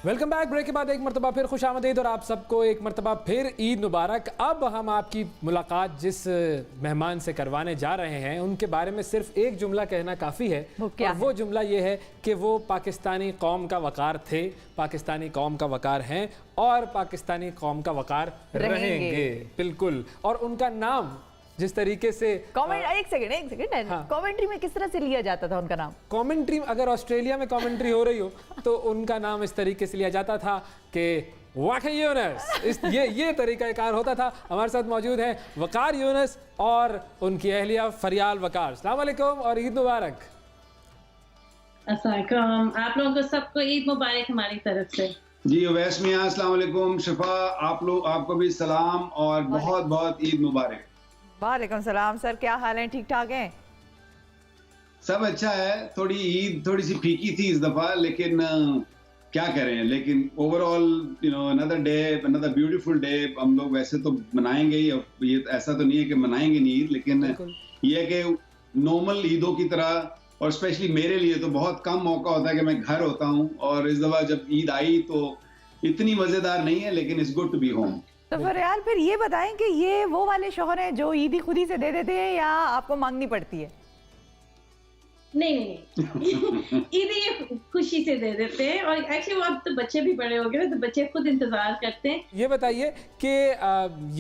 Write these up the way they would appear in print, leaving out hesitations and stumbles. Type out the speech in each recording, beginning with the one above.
Welcome back. Break के बाद एक मरतबा फिर खुश आमदीद और आप सबको एक मरतबा फिर ईद मुबारक। अब हम आपकी मुलाकात जिस मेहमान से करवाने जा रहे हैं उनके बारे में सिर्फ एक जुमला कहना काफ़ी है। वो जुमला ये है कि वो पाकिस्तानी कौम का वक़ार थे, पाकिस्तानी कौम का वक़ार हैं और पाकिस्तानी कौम का वक़ार रहेंगे। बिल्कुल। और उनका नाम जिस तरीके से एक सेकंड कमेंट्री में किस तरह से लिया जाता था उनका नाम? कमेंट्री, अगर ऑस्ट्रेलिया में कमेंट्री हो रही हो तो उनका नाम इस तरीके से लिया जाता था कि वाक़ई यूनुस। ये तरीक़ाकार होता था। हमारे साथ मौजूद हैं वक़ार यूनुस और उनकी अहलिया फरियाल वक़ार। अस्सलाम वालेकुम और ईद मुबारक। अस्सलाम वालेकुम, आप लोगों को सबको ईद मुबारक हमारी तरफ से। जी उवैस मियां, अस्सलाम वालेकुम। शिफा, आपको भी सलाम और बहुत बहुत ईद मुबारक। वालेकुम सलाम सर, क्या हाल है? ठीक ठाक हैं? सब अच्छा है। ईद थोड़ी सी फीकी थी इस दफा, लेकिन क्या करें। लेकिन overall another day, another beautiful day. हम लोग वैसे तो मनाएंगे ही, ये ऐसा तो नहीं है कि मनाएंगे नहीं ईद, लेकिन ये है कि नॉर्मल ईदों की तरह। और स्पेशली मेरे लिए तो बहुत कम मौका होता है कि मैं घर होता हूँ, और इस दफा जब ईद आई तो इतनी मजेदार नहीं है, लेकिन it's good to be home. तो फिर ये बताएं कि ये वो वाले शौहर हैं जो ईदी खुद ही से दे देते हैं या आपको मांगनी पड़ती है? नहीं ईदी ये खुशी से दे देते हैं, और एक्चुअली वो अब तो बच्चे भी बड़े हो गए तो बच्चे खुद इंतजार करते हैं। ये बताइए कि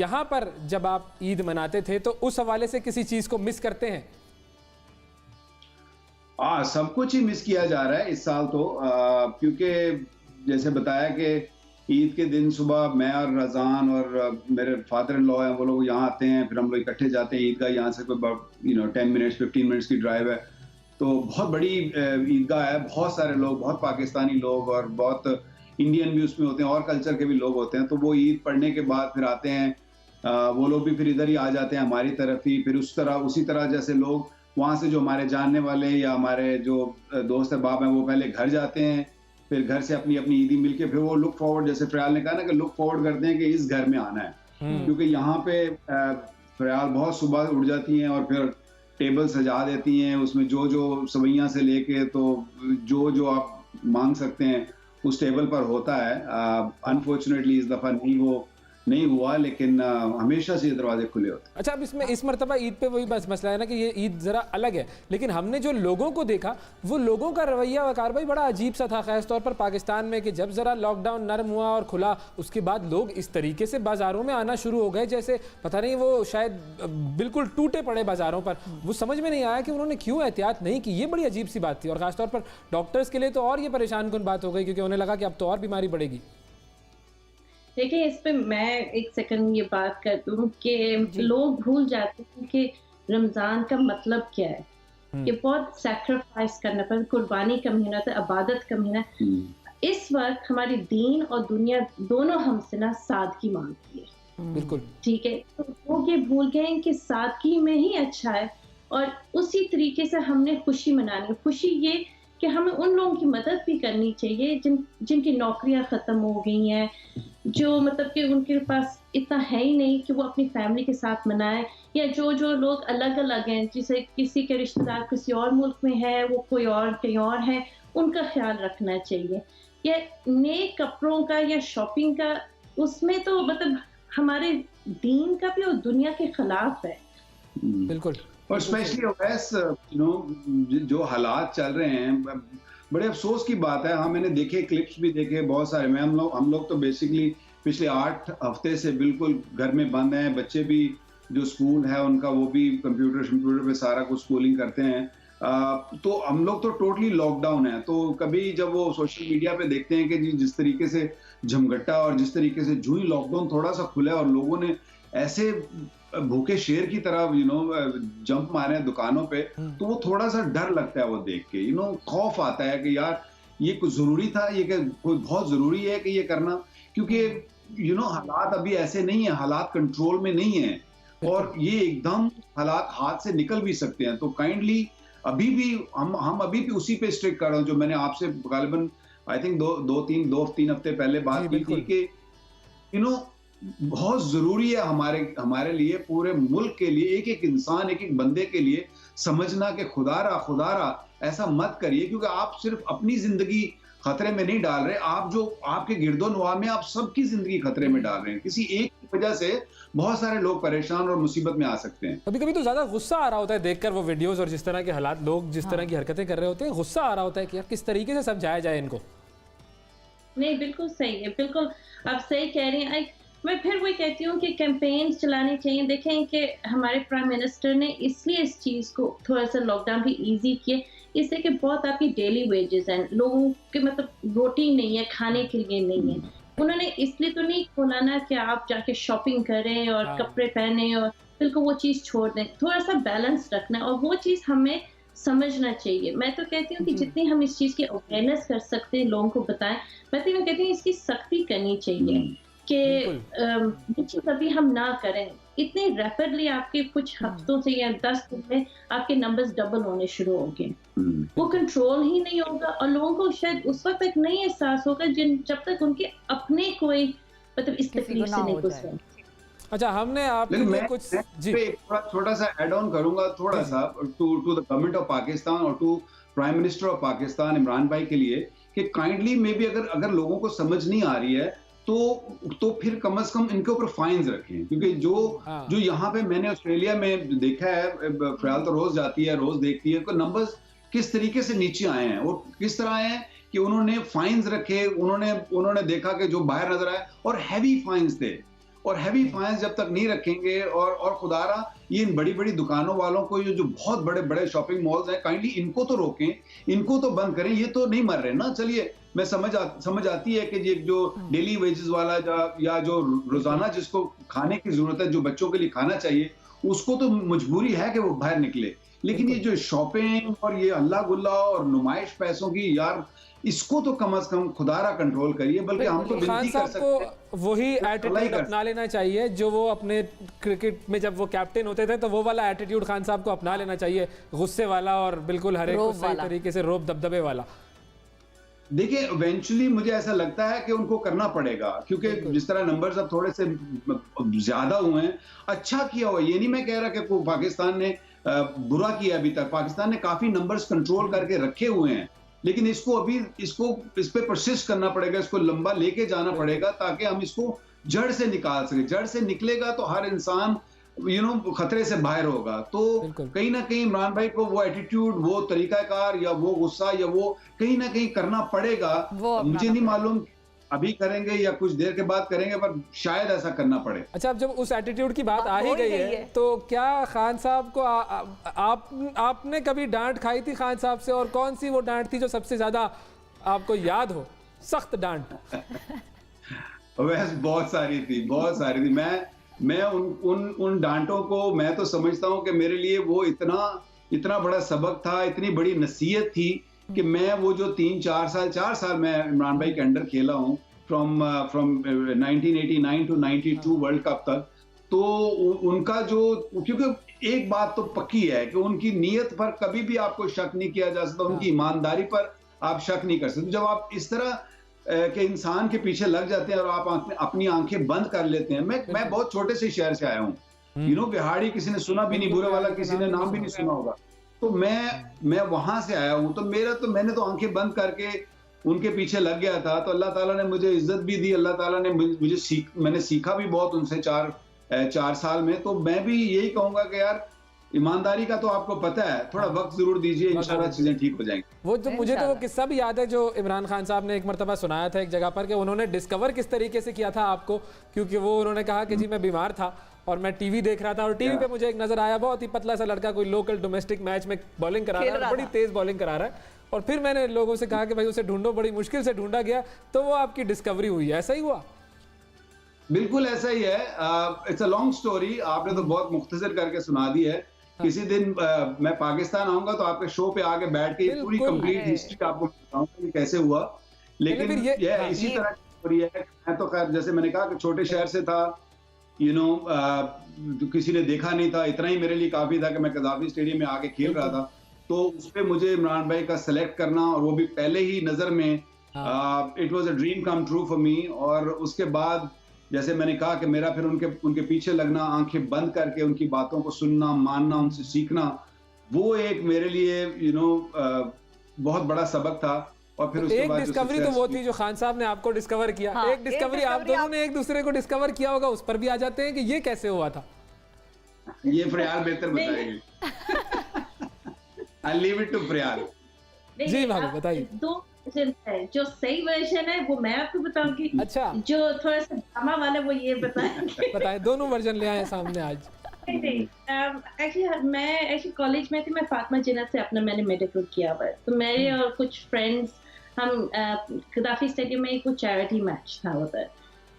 यहाँ पर जब आप ईद मनाते थे तो उस हवाले से किसी चीज को मिस करते हैं? सब कुछ ही मिस किया जा रहा है इस साल तो, क्योंकि जैसे बताया कि ईद के दिन सुबह मैं और रज़ान और मेरे फादर इन लॉ हैं, वो लोग यहाँ आते हैं, फिर हम लोग इकट्ठे जाते हैं ईदगाह। यहाँ से कोई 10 मिनट्स 15 मिनट्स की ड्राइव है, तो बहुत बड़ी ईदगाह है। बहुत सारे लोग, बहुत पाकिस्तानी लोग और बहुत इंडियन भी उसमें होते हैं और कल्चर के भी लोग होते हैं। तो वो ईद पढ़ने के बाद फिर आते हैं, वो लोग भी फिर इधर ही आ जाते हैं हमारी तरफ ही। फिर उसी तरह जैसे लोग वहाँ से जो हमारे जानने वाले या हमारे जो दोस्त अहबाब हैं, वो पहले घर जाते हैं, फिर घर से अपनी अपनी ईदी मिलके फिर वो लुक फॉरवर्ड, जैसे फरियाल ने कहा ना कि लुक फॉरवर्ड करते हैं कि इस घर में आना है। क्योंकि यहाँ पे फरियाल बहुत सुबह उठ जाती हैं और फिर टेबल सजा देती हैं, उसमें जो जो सवैयाँ से लेके तो जो आप मांग सकते हैं उस टेबल पर होता है। अनफॉर्चुनेटली इस दफा नहीं हुआ, लेकिन हमेशा से ये दरवाजे खुले होते हैं। अच्छा, अब इसमें इस मरतबा ईद पे वही बस मसला है ना कि ये ईद ज़रा अलग है, लेकिन हमने जो लोगों को देखा वो लोगों का रवैया वकार भाई बड़ा अजीब सा था, ख़ास तौर पर पाकिस्तान में, कि जब ज़रा लॉकडाउन नरम हुआ और खुला उसके बाद लोग इस तरीके से बाज़ारों में आना शुरू हो गए जैसे पता नहीं वो शायद बिल्कुल टूटे पड़े बाज़ारों पर। वो समझ में नहीं आया कि उन्होंने क्यों एहतियात नहीं की। ये बड़ी अजीब सी बात थी, और ख़ासतौर पर डॉक्टर्स के लिए तो और ये परेशान कुन बात हो गई, क्योंकि उन्हें लगा कि अब तो और बीमारी बढ़ेगी। देखिए, इस पे मैं एक सेकंड ये बात कर दूं कि लोग भूल जाते हैं कि रमजान का मतलब क्या है। कि बहुत सैक्रिफाइस करना पड़ता, कुर्बानी का महीना था, इबादत का महीना। इस वक्त हमारी दीन और दुनिया दोनों हमसे ना सादगी मांगती है। बिल्कुल ठीक है, तो लोग ये भूल गए कि सादगी में ही अच्छा है, और उसी तरीके से हमने खुशी मनानी है। खुशी ये कि हमें उन लोगों की मदद भी करनी चाहिए जिनकी नौकरियां खत्म हो गई हैं, जो मतलब कि उनके पास इतना है ही नहीं कि वो अपनी फैमिली के साथ मनाए, या जो लोग अलग अलग हैं, जिसे किसी के रिश्तेदार किसी और मुल्क में है, वो कोई और कहीं और है, उनका ख्याल रखना चाहिए। या नए कपड़ों का या शॉपिंग का, उसमें तो मतलब हमारे दीन का भी और दुनिया के खिलाफ है। बिल्कुल। और स्पेशली जो हालात चल रहे हैं, बड़े अफसोस की बात है। हाँ, मैंने देखे, क्लिप्स भी देखे बहुत सारे में। हम लोग तो बेसिकली पिछले 8 हफ्ते से बिल्कुल घर में बंद हैं। बच्चे भी जो स्कूल है उनका, वो भी कंप्यूटर पे सारा कुछ स्कूलिंग करते हैं। तो हम लोग तो टोटली लॉकडाउन है। तो कभी जब वो सोशल मीडिया पे देखते हैं कि जिस तरीके से झमघट्टा और जिस तरीके से जूं ही लॉकडाउन थोड़ा सा खुला और लोगों ने ऐसे भूखे शेर की तरह जंप मारे हैं दुकानों पे, तो वो थोड़ा सा डर लगता है वो देख के। खौफ आता है कि यार ये कुछ जरूरी था, ये कोई बहुत जरूरी है कि ये करना, क्योंकि हालात अभी ऐसे नहीं है, हालात कंट्रोल में नहीं है, और ये एकदम हालात हाथ से निकल भी सकते हैं। तो काइंडली अभी भी हम अभी भी उसी पे स्ट्रिक कर रहे हैं जो मैंने आपसे गालिबन आई थिंक दो तीन हफ्ते पहले बात की थी कि बहुत जरूरी है हमारे लिए, पूरे मुल्क के लिए, एक एक इंसान, एक एक बंदे के लिए समझना कि खुदारा ऐसा मत करिए, क्योंकि आप सिर्फ अपनी जिंदगी खतरे में नहीं डाल रहे, आप जो आपके गिरदोनवा में आप सबकी जिंदगी खतरे में डाल रहे हैं। किसी एक की वजह से बहुत सारे लोग परेशान और मुसीबत में आ सकते हैं। कभी कभी तो ज्यादा गुस्सा आ रहा होता है देखकर वो वीडियोस और जिस तरह के हालात, लोग जिस तरह की हरकतें कर रहे होते हैं, गुस्सा आ रहा होता है कि यार किस तरीके से समझाया जाए इनको। नहीं, बिल्कुल सही है, बिल्कुल आप सही कह रही हैं। मैं फिर वही कहती हूँ कि कैंपेन्स चलाने चाहिए। देखें कि हमारे प्राइम मिनिस्टर ने इसलिए इस चीज़ को थोड़ा सा लॉकडाउन भी इजी किए, इससे कि बहुत आपकी डेली वेजेस हैं, लोगों के मतलब रोटी नहीं है, खाने के लिए नहीं है। उन्होंने इसलिए तो नहीं खोला ना कि आप जाके शॉपिंग करें और कपड़े पहने और बिल्कुल वो चीज़ छोड़ दें। थोड़ा सा बैलेंस रखना और वो चीज़ हमें समझना चाहिए। मैं तो कहती हूँ कि जितनी हम इस चीज़ की अवेयरनेस कर सकते हैं, लोगों को बताएं। मैं कहती हूँ इसकी सख्ती करनी चाहिए कि कभी हम ना करें। इतने रैपिडली आपके कुछ हफ्तों से या 10 दिन में आपके नंबर्स डबल होने शुरू हो गए, वो कंट्रोल ही नहीं होगा और लोगों को शायद उस वक्त तक नहीं एहसास होगा जब तक उनके अपने कोई मतलब इस तकलीफ से नहीं गुजरे। अच्छा, हमने आपके कुछ जी छोटा सा ऐड ऑन करूंगा, थोड़ा सा to the government of Pakistan और to prime minister of Pakistan Imran भाई के लिए कि काइंडली मे बी अगर लोगों को समझ नहीं आ रही है तो फिर कम से कम इनके ऊपर फाइन्स रखें, क्योंकि जो यहाँ पे मैंने ऑस्ट्रेलिया में देखा है, ख्याल तो रोज जाती है, रोज देखती है, तो नंबर्स किस तरीके से नीचे आए हैं और किस तरह आए हैं कि उन्होंने फाइन्स रखे, उन्होंने देखा कि जो बाहर नजर आए और हैवी फाइन्स थे, और हैवी फाइन्स जब तक नहीं रखेंगे और खुदारा ये इन बड़ी बड़ी दुकानों वालों को, ये जो बहुत बड़े बड़े शॉपिंग मॉल्स हैं, काइंडली इनको तो रोकें, इनको तो बंद करें। ये तो नहीं मर रहे ना। चलिए मैं समझ आती है कि ये जो डेली वेजेस वाला या जो रोजाना जिसको खाने की जरूरत है, जो बच्चों के लिए खाना चाहिए, उसको तो मजबूरी है कि वो बाहर निकले, लेकिन ये जो शॉपिंग और ये अल्लाह गुल्ला और नुमाइश पैसों की, यार इसको तो कम से कम खुदारा कंट्रोल करिए। बल्कि हम तो विनती कर सकते हैं, वही एटीट्यूड अपना लेना चाहिए जो वो अपने क्रिकेट में जब वो कैप्टन होते थे, तो वो वाला एटीट्यूड खान साहब को अपना लेना चाहिए, गुस्से वाला और बिल्कुल हर एक को सही तरीके से रोब दबदबे वाला। देखिए इवेंचुअली मुझे ऐसा लगता है कि उनको करना पड़ेगा, क्योंकि जिस तरह नंबर्स अब थोड़े से ज्यादा हुए हैं। अच्छा किया हुआ, ये नहीं मैं कह रहा कि पाकिस्तान ने बुरा किया, अभी तक पाकिस्तान ने काफी नंबर्स कंट्रोल करके रखे हुए हैं, लेकिन इस पे परसिस्ट करना पड़ेगा, इसको लंबा लेके जाना पड़ेगा ताकि हम इसको जड़ से निकाल सके। जड़ से निकलेगा तो हर इंसान खतरे से बाहर होगा। तो कहीं ना कहीं इमरान भाई को वो एटीट्यूड, वो तरीकाकार या वो गुस्सा या वो कहीं ना कहीं करना पड़ेगा। मुझे नहीं मालूम अभी करेंगे या कुछ देर के बाद करेंगे, पर शायद ऐसा करना पड़े। अच्छा, अब जब उस एटीट्यूड की बात आ ही गई है, तो क्या खान साहब को आपने कभी डांट खाई थी खान साहब से, और कौन सी वो डांट थी जो सबसे ज्यादा आपको याद हो, सख्त डांट? वैसे बहुत सारी थी। मैं उन डांटों को मैं तो समझता हूँ कि मेरे लिए वो इतना बड़ा सबक था, इतनी बड़ी नसीहत थी कि मैं वो जो 4 साल मैं इमरान भाई के अंडर खेला हूँ, फ्रॉम 1989 टू 92 वर्ल्ड कप तक। तो उनका जो, क्योंकि एक बात तो पक्की है कि उनकी नीयत पर कभी भी आपको शक नहीं किया जा सकता, उनकी ईमानदारी पर आप शक नहीं कर सकते। जब आप इस तरह के इंसान के पीछे लग जाते हैं और आप अपनी आंखें बंद कर लेते हैं। मैं बहुत छोटे से शहर से आया हूँ, बिहाड़ी किसी ने सुना भी नहीं, बुरे वाला किसी ने नाम भी नहीं सुना होगा। तो मैं वहां से आया हूँ, तो मैंने तो आंखें बंद करके उनके पीछे लग गया था। तो अल्लाह ताला ने मुझे इज्जत भी दी, अल्लाह ताला ने मैंने सीखा भी बहुत उनसे 4 साल में। तो मैं भी यही कहूंगा कि यार ईमानदारी का तो आपको पता है, थोड़ा वक्त जरूर दीजिए, इंशाल्लाह चीजें ठीक हो जाएंगी। वो तो मुझे तो वो किस्सा भी याद है जो इमरान खान साहब ने एक मरतबा सुनाया था एक जगह पर, कि उन्होंने डिस्कवर किस तरीके से किया था आपको, क्योंकि वो उन्होंने कहा कि जी मैं बीमार था और मैं टीवी देख रहा था, और टीवी पे मुझे एक नजर आया, बहुत ही पतला सा लड़का, कोई लोकल डोमेस्टिक मैच में बॉलिंग करा रहा है, बड़ी तेज बॉलिंग करा रहा है। और फिर मैंने लोगों से कहा कि भाई उसे ढूंढो, बड़ी मुश्किल से ढूंढा गया, तो वो आपकी डिस्कवरी हुई। ऐसा ही हुआ? बिल्कुल ऐसा ही है। इट्स अ लॉन्ग स्टोरी, आपने तो बहुत मुख्तसर करके सुना दी है। किसी दिन मैं पाकिस्तान आऊंगा तो आपके शो पे आके बैठ के पूरी कंप्लीट हिस्ट्री आपको बताऊंगा कि कैसे हुआ। लेकिन ये इसी तरह की स्टोरी है। मैं तो खैर जैसे मैंने कहा कि छोटे शहर से था, किसी ने देखा नहीं था, इतना ही मेरे लिए काफी था कि मैं कदाफी स्टेडियम में आके खेल रहा था। तो उस पर मुझे इमरान भाई का सेलेक्ट करना, और वो भी पहले ही नजर में, it was a dream come true for me. और उसके बाद जैसे मैंने कहा कि मेरा फिर उनके पीछे लगना, आंखें बंद करके उनकी बातों को सुनना, मानना, उनसे सीखना, वो एक मेरे लिए बहुत बड़ा सबक था। और फिर उसके एक बाद जो डिस्कवरी तो success वो की- थी जो खान साहब ने आपको डिस्कवर किया। हाँ, एक डिस्कवरी आप discovery दोनों ने एक दूसरे को डिस्कवर किया होगा, उस पर भी आ जाते हैं कि ये कैसे हुआ था। ये प्रयाल बेहतर बताएंगे। I leave it to Prayal. नहीं, जी नहीं, भाभी, आप बताइए। 2 वर्जन है, जो सही वर्जन है वो मैं आपको बताऊंगी। अच्छा। जो थोड़ा सा ड्रामा वाला वो ये बताएंगे। बताएं, दोनों वर्जन ले आए सामने आज। एक्चुअली मैं कॉलेज में थी, मैं फातिमा जिन्ना से मैंने मेडिकल किया हुआ है। तो मेरे और कुछ फ्रेंड्स हम गद्दाफी स्टेडियम में कुछ चैरिटी मैच था उधर,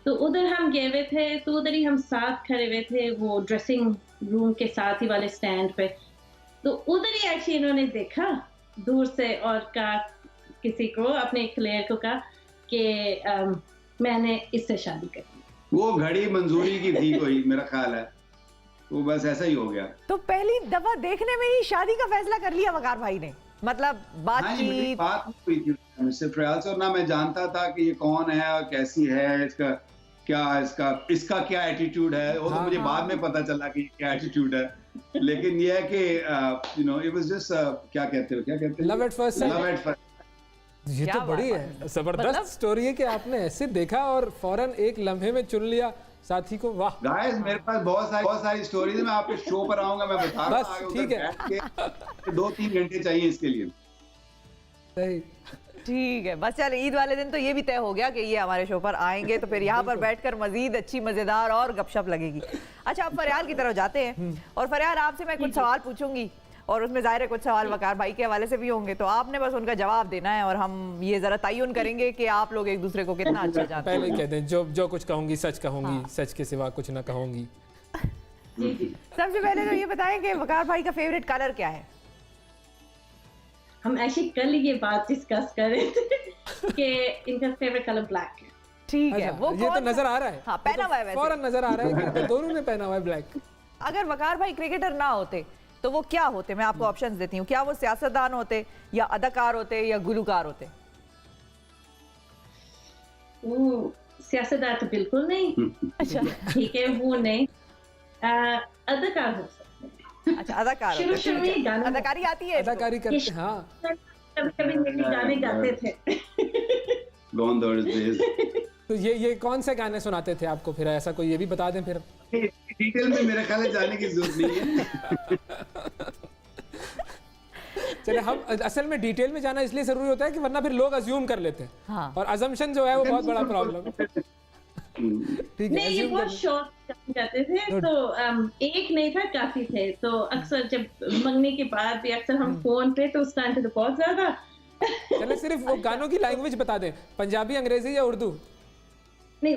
तो उधर हम गए हुए थे। तो उधर ही हम साथ खड़े हुए थे वो ड्रेसिंग रूम के साथ ही वाले स्टैंड पे। तो उधर ही एक्चुअली इन्होंने देखा दूर से और कहा किसी को, अपने प्लेयर को कहा कि मैंने इससे शादी करनी। वो घड़ी मंजूरी की थी कोई, मेरा ख्याल है वो बस ऐसा ही हो गया। तो पहली दफा देखने में ही शादी का फैसला कर लिया वकार भाई ने, मतलब हाँ जी, मेरी बातचीत। बात नहीं हुई थी मिस्टर प्रयाल से, और ना मैं जानता था कि ये कौन है और कैसी है, इसका क्या एटीट्यूड है। वो तो हाँ, मुझे बाद में पता चला कि क्या एटीट्यूड है। लेकिन ये है कि you know it was just क्या कहते हैं love at first sight. Love at first. ये क्या तो बात बड़ी है। है, जबरदस्त मतलब- स्टोरी है कि आपने ऐसे देखा और फौरन एक लम्हे में चुन लिया साथी को। वाह। गाइस, मेरे पास बहुत सारी स्टोरीज है। मैं आपके शो पर आऊंगा, मैं बता रहा बस, हूँ ठीक है। बैठ के 2-3 घंटे चाहिए इसके लिए। सही। ठीक है, बस चल ईद वाले दिन तो ये भी तय हो गया कि ये हमारे शो पर आएंगे, तो फिर यहाँ पर बैठकर मजीद अच्छी मजेदार और गपशप लगेगी। अच्छा, अब फरियाल की तरफ जाते हैं और फरियाल आपसे मैं कुछ सवाल पूछूंगी और उसमें जाहिर है कुछ सवाल वकार भाई के हवाले से भी होंगे, तो आपने बस उनका जवाब देना है और हम ये जरा तयन करेंगे कि आप लोग एक दूसरे को कितना अच्छा जानते हैं। पहले ही कह दें, जो कुछ कहूंगी सच कहूंगी, सच के सिवा कुछ ना कहूंगी। सबसे पहले तो ये बताएं कि वकार भाई का फेवरेट कलर क्या है? हम एक्चुअली कल ये बात डिस्कस कर रहे थे कि इनका फेवरेट कलर ब्लैक है। ठीक है, अच्छा, वो ये तो कौन सा- नजर आ रहा है। हाँ, पहना हुआ है वैसे। फौरन नजर आ रहा है कि दोनों ने पहना हुआ है ब्लैक। अगर वकार भाई क्रिकेटर ना होते तो वो क्या होते? मैं आपको ऑप्शंस देती हूँ। क्या वो सियासतदान होते, या अदाकार होते, या गुलकार होते? वो सियासतदान तो बिल्कुल नहीं। अच्छा ठीक है, वो नहीं। अदाकार हो सकते हैं। अच्छा, अदाकार शुरू होते। शुरू में ठीक है। गाना- अदाकारी आती है इसको? अदाकारी करते हैं। हाँ, कभी कभी मेरे गाने गाते थे। Gone those days। तो ये कौन से गाने सुनाते थे आपको? फिर ऐसा कोई ये भी बता दें फिर। डिटेल में मेरे ख्याल है जाने की जरूरत नहीं है। चले, हम असल में डिटेल में जाना इसलिए जरूरी होता है कि वरना फिर लोग अज्यूम कर लेते हैं। हाँ। और अजम्पशन जो है वो बहुत बड़ा प्रॉब्लम है। ठीक है, नहीं, ये assume बहुत कर- शॉर्ट करते थे। तो एक नहीं था, काफी थे। तो अक्सर जब मंगने के बाद भी अक्सर हम फोन पे, तो उस टाइम पे तो बहुत ज्यादा। चले, सिर्फ वो गानों की लैंग्वेज बता दें, पंजाबी, अंग्रेजी या उर्दू? नहीं,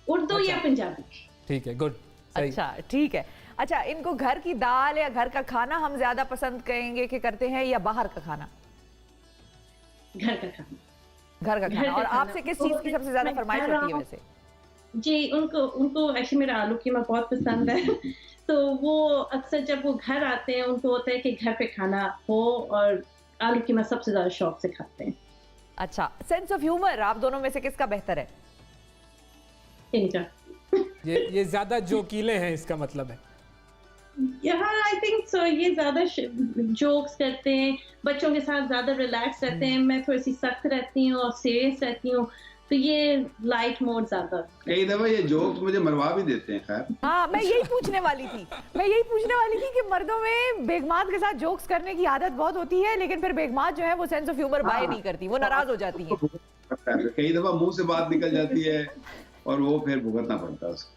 उर्दू या पंजाबी। ठीक है, गुड, सही। अच्छा, ठीक है। अच्छा, इनको घर की दाल या घर का खाना हम ज्यादा पसंद करेंगे कि करते हैं, या बाहर का खाना? घर का खाना। घर का घर खाना। का और खाना। आपसे किस चीज की सबसे ज्यादा मैं फरमाइश कह होती है रहा हूँ- वैसे? जी, उनको एक्चुअली मेरा आलू कीमा बहुत पसंद है। तो वो अक्सर जब वो घर आते हैं, उनको होता है कि घर पे खाना हो, और आलू कीमा सबसे ज्यादा शौक से खाते हैं। अच्छा, सेंस ऑफ ह्यूमर आप दोनों में से किसका बेहतर है? इनका ये ज्यादा जोकीले हैं, इसका मतलब है। यहाँ आई थिंक सो, ये ज्यादा जोक्स करते हैं, बच्चों के साथ ज्यादा रिलैक्स रहते हैं। मैं थोड़ी सी सख्त रहती हूँ और सीरियस रहती हूँ, तो ये लाइट मोड ज्यादा। कई दफा ये जोक्स मुझे मरवा भी देते हैं। खैर, हाँ, मैं यही पूछने वाली थी कि मर्दों में बेगमात के साथ जोक्स करने की आदत बहुत होती है, लेकिन फिर बेगमात जो है वो सेंस ऑफ ह्यूमर बाय नहीं करती, वो नाराज हो जाती है। कई दफा मुंह से बात निकल जाती है और वो फिर भुगतना पड़ता है उसको।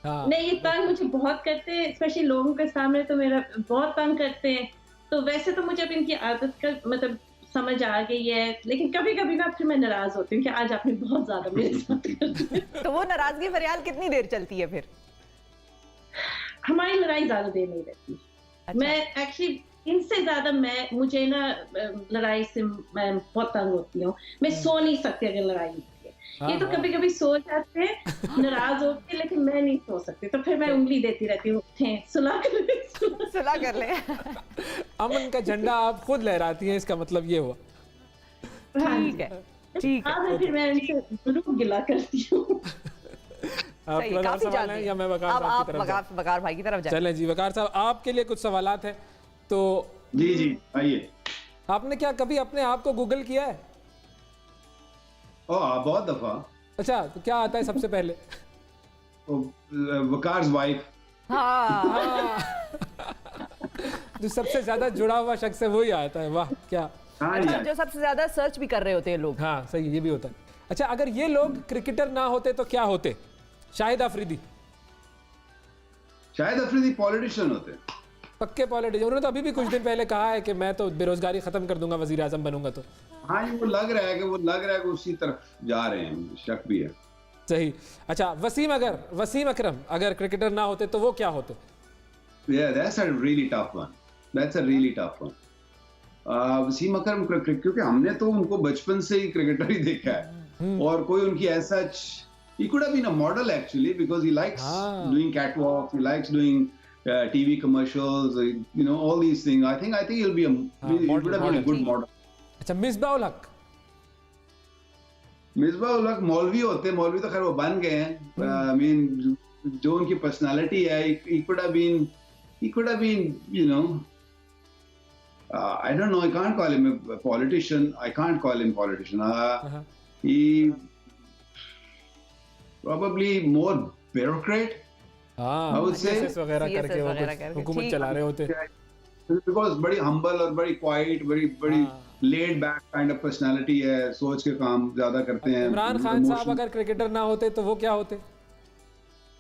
हाँ, नहीं, ये तंग मुझे बहुत करते हैं, स्पेशली लोगों के सामने तो मेरा बहुत तंग करते हैं। तो वैसे तो मुझे अब इनकी आदत का मतलब समझ आ गई है, लेकिन कभी कभी ना फिर मैं नाराज होती हूँ कि आज आपने बहुत ज्यादा मेरे साथ कर दिया। तो वो नाराजगी फरियाल कितनी देर चलती है फिर? हमारी लड़ाई ज्यादा देर नहीं रहती। अच्छा। मैं एक्चुअली इनसे ज्यादा मुझे ना लड़ाई से मैं बहुत तंग होती हूँ। मैं सो नहीं सकती अगर लड़ाई होती है। ये तो कभी कभी सो जाते हैं नाराज होके, लेकिन मैं नहीं सो सकती। तो फिर मैं उंगली देती रहती हूँ, उठें, सुला कर सुलह कर ले। अमन का झंडा आप खुद लहराती हैं, इसका मतलब ये हुआ। ठीक है, ठीक है। हाँ, फिर मैं इनसे जरूर गिला करती हूँ। आपके सही, पास और काफी सवाल जल्दी। हैं या मैं वकार अब साहब की आप तरफ जाऊं? वकार भाई की तरफ जाए। चलें जी, वकार साहब, आपके लिए कुछ सवालात हैं। तो जी जी, आइए। आपने क्या कभी अपने आप को गूगल किया है? बहुत दफा। अच्छा, तो क्या आता है सबसे पहले? वकार's वाइफ। हाँ जो सबसे ज्यादा जुड़ा हुआ शख्स है वही आता है। वाह, क्या। हाँ मतलब यार। जो सबसे ज्यादा सर्च भी कर रहे होते हैं लोग। हाँ सही, ये भी होता है। अच्छा, अगर ये लोग क्रिकेटर ना होते तो क्या होते? शाहिद अफरीदी। शाहिद अफरीदी पॉलिटिशियन होते। पक्के पॉलिटिशियन। उन्होंने तो अभी भी कुछ दिन पहले कहा है कि मैं तो बेरोजगारी खत्म कर दूंगा वजीर आजम बनूंगा तो। हाँ, ये वो लग रहा है कि उसी तरफ जा रहे हैं, शक भी है। सही। अच्छा, वसीम अकरम अगर क्रिकेटर ना होते तो वो क्या होते? Yeah, that's a really tough one. That's a really tough one. Wasim अकरम, क्योंकि हमने तो उनको बचपन से ही क्रिकेटर ही देखा है, और कोई उनकी ऐसा, he could have been a model actually because he likes doing catwalk, he likes doing TV commercials, you know, all these things. I think he'll be he would have been a good model. अच्छा, मिसबाउल हक। मिसबाउल हक मौलवी होते, मौलवी तो खैर वो बन गए हैं। I mean, जो उनकी पर्सनालिटी है, he could have been, you know, I don't know, I can't call him a politician. He probably more bureaucrat, I would say. CSS वगैरह करके वो कुछ हुकूमत चला रहे होते। Because बड़ी humble और बड़ी quiet, बड़ी laid back kind of personality है, सोच के काम ज्यादा करते हैं। इमरान खान साहब अगर क्रिकेटर ना होते तो वो क्या होते?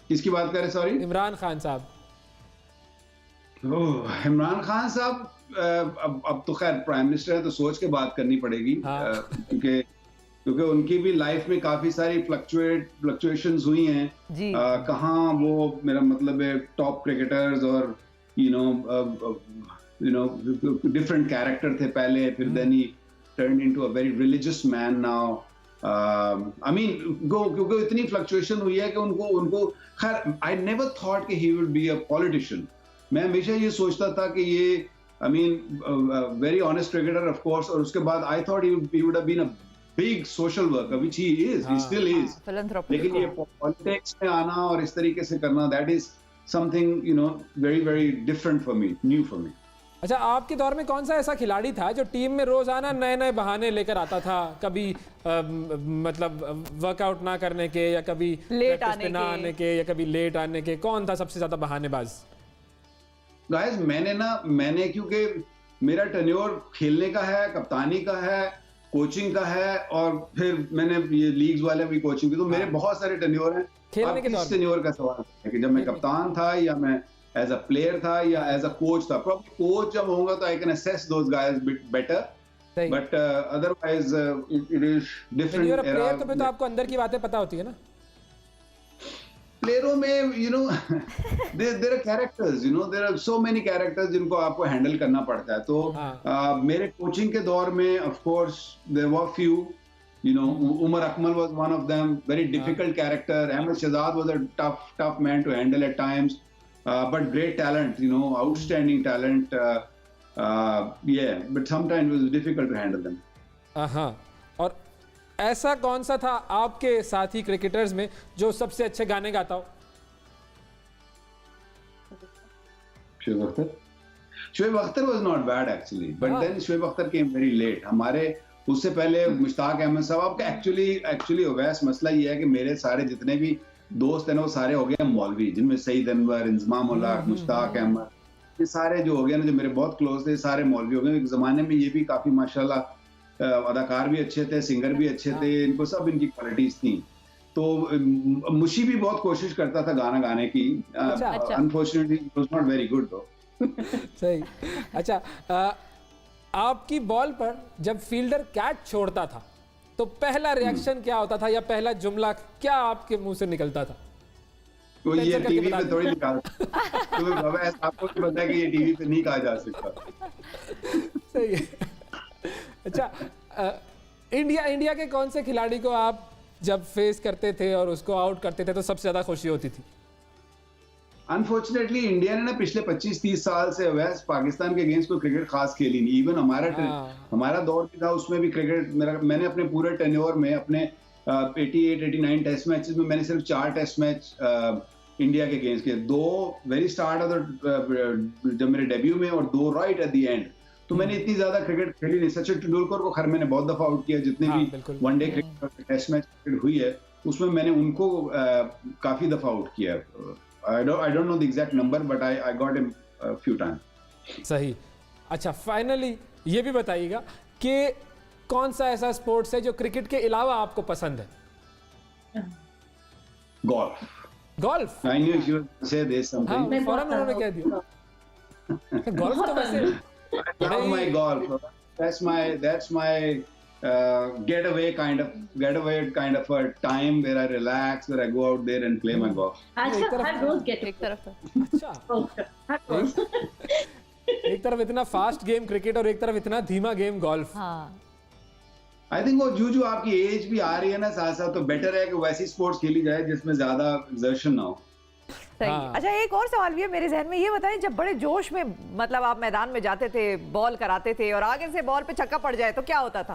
किसकी बात कर रहे हैं? सॉरी, इमरान खान साहब। इमरान खान साहब अब तो खैर प्राइम मिनिस्टर है, तो सोच के बात करनी पड़ेगी। क्योंकि उनकी भी लाइफ में काफी सारी फ्लक्चुएशंस हुई हैं। कहाँ वो, मेरा मतलब है, टॉप क्रिकेटर्स और यू नो डिफरेंट कैरेक्टर थे पहले, फिर then he turn into a very religious man now. I mean, क्योंकि इतनी फ्लक्चुएशन हुई है कि उनको खैर, आई नेवर थॉट कि he would be a politician. मैं हमेशा ये सोचता था कि ये, I mean, very honest cricketer of course, और उसके बाद I thought he would have been a big social worker, which he is, he still is. लेकिन ये पॉलिटिक्स में आना और इस तरीके से करना, that is something, you know, very very different for me, new for me. अच्छा, आपके दौर में कौन सा ऐसा खिलाड़ी था जो टीम में रोजाना नए नए बहाने लेकर आता था? कभी मतलब वर्कआउट ना करने के, या कभी लेट आने के, या कभी लेट आने के? कौन था सबसे ज्यादा बहानेबाज? गाइस, मैंने क्योंकि मेरा टेन्योर खेलने का है, कप्तानी का है, कोचिंग का है, और फिर मैंने ये लीग्स वाले भी कोचिंग की, तो मेरे बहुत सारे टेन्योर हैं। खेलने के किस टेन्योर का सवाल है कि जब मैं कप्तान था, या मैं एज अ प्लेयर था, या एज अ कोच था। प्रॉब्लम कोच जब होगा तो I can assess those guys better, but otherwise it is different. Player तो फिर तो आपको अंदर की बातें पता होती है ना। प्लेयरों में, you know, there are characters, you know, there are so many characters जिनको आपको हैंडल करना पड़ता है। तो मेरे कोचिंग के दौर में of course there were few, you know, Umar Akmal was one of them, very difficult character. Ahmed Shahzad was a tough man to handle at times, but great talent, you know, outstanding talent. Yeah, but sometimes it was difficult to handle them. हाँ, और ऐसा कौन सा था आपके साथी cricketers में जो सबसे अच्छे गाने गाता हो? Shoaib Akhtar was not bad actually, but then Shoaib Akhtar came very late. हमारे उससे पहले मुश्ताक अहमद साहब। आपका एक्चुअली ओवैस मसला ये है कि मेरे सारे जितने भी दोस्त हैं ना, वो सारे हो गए मौलवी, जिनमें सईद अनवर, इंजमाम उल्लाह, मुश्ताक अहमद, ये सारे जो हो गए ना, जो मेरे बहुत क्लोज थे, सारे मौलवी हो गए। एक जमाने में ये भी काफी माशाल्लाह अदाकार भी अच्छे थे, सिंगर भी अच्छे थे, इनको सब इनकी क्वालिटीज थी। तो मुशी भी बहुत कोशिश करता था गाना गाने की, unfortunately it was not very good दो। सही। अच्छा, आपकी बॉल पर जब फील्डर कैच छोड़ता था तो पहला रिएक्शन क्या होता था, या पहला जुमला क्या आपके मुंह से निकलता था? तो ये टीवी पे थोड़ी निकालता, तो आपको भी पता है कि ये टीवी पे नहीं कहा जा सकता। सही है। अच्छा, इंडिया के कौन से खिलाड़ी को आप जब फेस करते थे और उसको आउट करते थे तो सबसे ज्यादा खुशी होती थी? अनफॉर्चुनेटली इंडिया ने ना पिछले 25-30 साल से वैसे पाकिस्तान के अगेंस्ट कोई क्रिकेट खास खेली नहीं। इवन हमारा दौर भी था, उसमें भी क्रिकेट मैंने अपने पूरे टेन्योर में, अपने 88-89 टेस्ट मैचेस में, मैंने सिर्फ 4 टेस्ट मैच इंडिया के अगेंस्ट किए। 2 वेरी स्टार्ट ऑफ द जब मेरे डेब्यू में, और 2 राइट एट द एंड। तो मैंने इतनी ज्यादा क्रिकेट खेली नहीं। सचिन तेंदुलकर को खैर मैंने बहुत दफा आउट किया, जितने हाँ, भी बिल्कुल। वनडे क्रिकेट और टेस्ट मैच क्रिकेट हुई है उसमें मैंने उनको काफी दफा आउट किया। I don't know the exact number but I got him few time. सही। अच्छा, फाइनली ये भी बताइएगा कि कौन सा ऐसा स्पोर्ट्स है जो क्रिकेट के अलावा आपको पसंद है? Golf. Golf? I knew you से दिस हाँ, समथिंग। फौरन उन्होंने कह दिया। गोल्फ तो वैसे I love my golf. That's my getaway kind of a time where I relax, where I go out there and play my golf. आजकल हर रोज gate एक तरफ है। अच्छा, हर रोज। एक तरफ इतना फास्ट गेम क्रिकेट और एक तरफ इतना धीमा गेम गोल्फ। हाँ I think वो जो आपकी एज भी आ रही है ना साथ साथ, तो बेटर है कि वैसी स्पोर्ट्स खेली जाए जिसमें ज्यादा एक्सर्शन ना हो। सही। हाँ। अच्छा, एक और सवाल भी है मेरे जहन में, ये बताएं जब बड़े जोश में मतलब आप मैदान में जाते थे, बॉल कराते थे और आगे से बॉल पे छक्का पड़ जाए तो क्या होता था?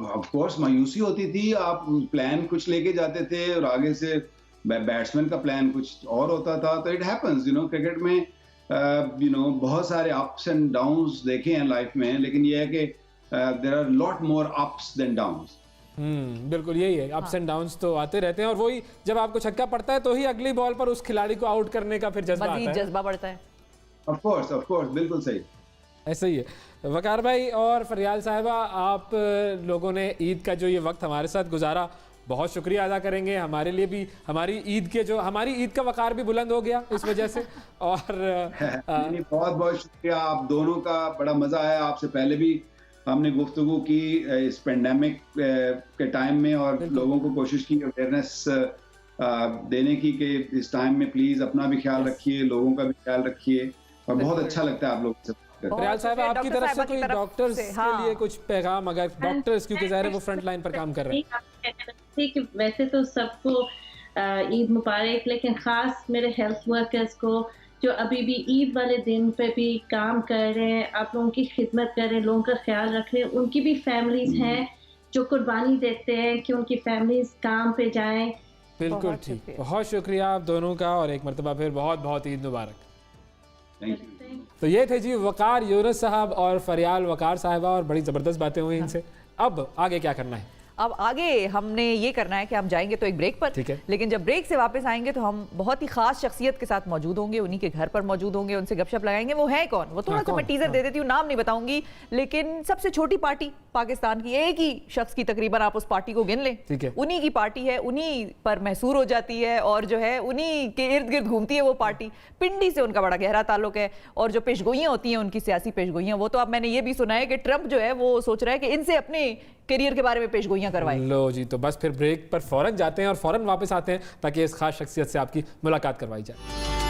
ऑफ कोर्स मायूसी होती थी। आप प्लान कुछ लेके जाते थे और आगे से बैट्समैन का प्लान कुछ और होता था। तो इट हैपेंस, क्रिकेट में बहुत सारे अप्स एंड डाउन्स देखे हैं लाइफ में, लेकिन ये है कि there are lot more ups than downs. बिल्कुल यही है, अप्स एंड डाउन्स तो आते रहते हैं और वही जब आपको छक्का पड़ता है तो ही अगली बॉल पर उस खिलाड़ी को आउट करने का फिर जज्बा आता मजीद है। जज्बा बढ़ता है। ऑफ कोर्स बिल्कुल सही। ऐसा ही है। वकार भाई और फरियाल साहिबा, आप लोगों ने ईद का जो ये वक्त हमारे साथ गुजारा, बहुत शुक्रिया अदा करेंगे। हमारे लिए भी हमारी ईद का वकार भी बुलंद हो गया इस वजह से। और बहुत बहुत शुक्रिया आप दोनों का, बड़ा मजा आया। आपसे पहले भी हमने गुफ्तगू की इस पेंडेमिक के टाइम में और लोगों को कोशिश की अवेयरनेस देने की कि इस टाइम में प्लीज अपना भी ख्याल रखिए, लोगों का भी ख्याल रखिए। और बहुत अच्छा लगता है आप लोगों से बात करके। फरियाल साहब, आपकी तरफ से कोई डॉक्टर्स के लिए कुछ पैगाम, अगर डॉक्टर्स क्योंकि ज़ाहिर है वो फ्रंट लाइन पर काम कर रहे हैं। कि वैसे तो सबको ईद मुबारक, लेकिन खास मेरे हेल्थ वर्कर्स को जो अभी भी ईद वाले दिन पे भी काम कर रहे हैं, आप लोगों की खिदमत कर रहे हैं, लोगों का ख्याल रख रहे हैं। उनकी भी फैमिलीज हैं जो कुर्बानी देते हैं कि उनकी फैमिलीज काम पे जाएं। बिल्कुल ठीक, बहुत शुक्रिया आप दोनों का और एक मरतबा फिर बहुत बहुत ईद मुबारक। Thank you. तो ये थे जी वकार यूनुस साहब और फरियाल वकार साहिबा, और बड़ी ज़बरदस्त बातें हुई इनसे। अब आगे क्या करना है? अब आगे हमने ये करना है कि हम जाएंगे तो एक ब्रेक पर, ठीक है। लेकिन जब ब्रेक से वापस आएंगे तो हम बहुत ही खास शख्सियत के साथ मौजूद होंगे, उन्हीं के घर पर मौजूद होंगे, उनसे गपशप लगाएंगे। वो है कौन, वो थोड़ा सा मैं टीजर दे देती हूँ, नाम नहीं बताऊंगी, लेकिन सबसे छोटी पार्टी पाकिस्तान की, एक ही शख्स की तकरीबन आप उस पार्टी को गिन लें, ठीक है। उन्हीं की पार्टी है, उन्हीं पर महसूर हो जाती है और जो है उन्हीं के इर्द गिर्द घूमती है वो पार्टी। पिंडी से उनका बड़ा गहरा ताल्लुक है और जो पेशगोइयाँ होती हैं उनकी सियासी पेशगोइयाँ, वो तो अब मैंने ये भी सुना है कि ट्रंप जो है वो सोच रहा है कि इनसे अपने करियर के बारे में पेशगोइयाँ करवाएं। लो जी, तो बस फिर ब्रेक पर फौरन जाते हैं और फौरन वापस आते हैं ताकि इस खास शख्सियत से आपकी मुलाकात करवाई जाए।